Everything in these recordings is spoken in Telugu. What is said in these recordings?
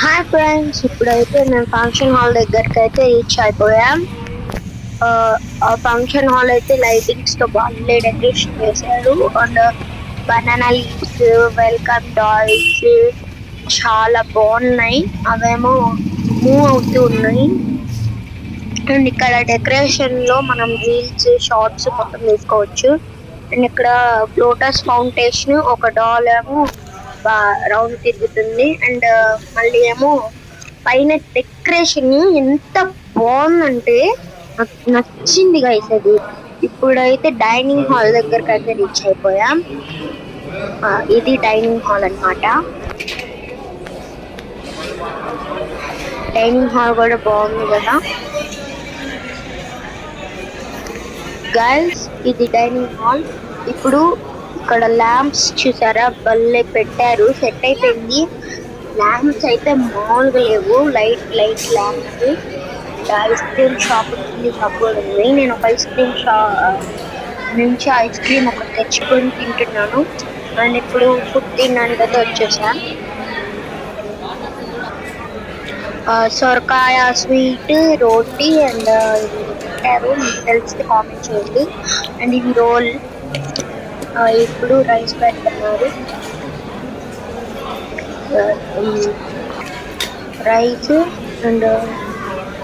హాయ్ ఫ్రెండ్స్, ఇప్పుడైతే మేము ఫంక్షన్ హాల్ దగ్గరికి అయితే రీచ్ అయిపోయాం. ఆ ఫంక్షన్ హాల్ అయితే లైటింగ్స్ తో బాగా డెకరేషన్ చేశారు. And banana leaves, welcome dolls చాలా బాగున్నాయి. అవేమో మూవ్ అవుతూ ఉన్నాయి. అండ్ ఇక్కడ డెకరేషన్ లో మనం రీల్స్, షార్ట్స్ మొత్తం తీసుకోవచ్చు. అండ్ ఇక్కడ లోటస్ ఫౌంటేషన్, ఒక డాల్ ఏమో రౌండ్ తిరుగుతుంది. అండ్ మళ్ళీ ఏమో పైన డెకరేషన్ ఎంత బాగుందంటే నాకు నచ్చింది గైస్ అది. ఇప్పుడైతే డైనింగ్ హాల్ దగ్గరకు అయితే రీచ్ అయిపోయాం. ఇది డైనింగ్ హాల్ అన్నమాట. డైనింగ్ హాల్ కూడా బాగుంది కదా గైస్. ఇది డైనింగ్ హాల్. ఇప్పుడు ఇక్కడ ల్యాంప్స్ చూసారా, భలే పెట్టారు, సెట్ అయిపోయింది. ల్యాంప్స్ అయితే మామూలుగా లేవు, light lamps. Ice cream shop ఉంది, షాప్ కూడా ఉంది. నేను ఒక ఐస్ క్రీమ్ నుంచి ఐస్ క్రీమ్ ఒకటి తెచ్చుకొని తింటున్నాను. అండ్ ఇప్పుడు ఫుడ్ తినడానికి అయితే వచ్చేసాను. సొరకాయ స్వీట్, రోటీ అండ్ పెట్టారు. మీకు తెలిస్తే కామెంట్ చేయండి. అండ్ ఇది రోల్. ఇప్పుడు రైస్ పెడుతున్నారు. Rice and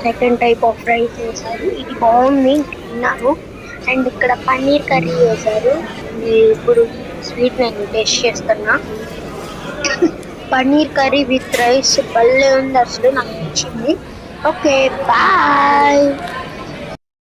second type of rice వేసారు. ఇది బాగుంది, తిన్నాను. అండ్ ఇక్కడ పన్నీర్ కర్రీ వేసారు. ఇప్పుడు స్వీట్ నేను టేస్ట్ చేస్తున్నా. పన్నీర్ కర్రీ విత్ రైస్ భలే ఉంది, అసలు నాకు నచ్చింది. Okay bye.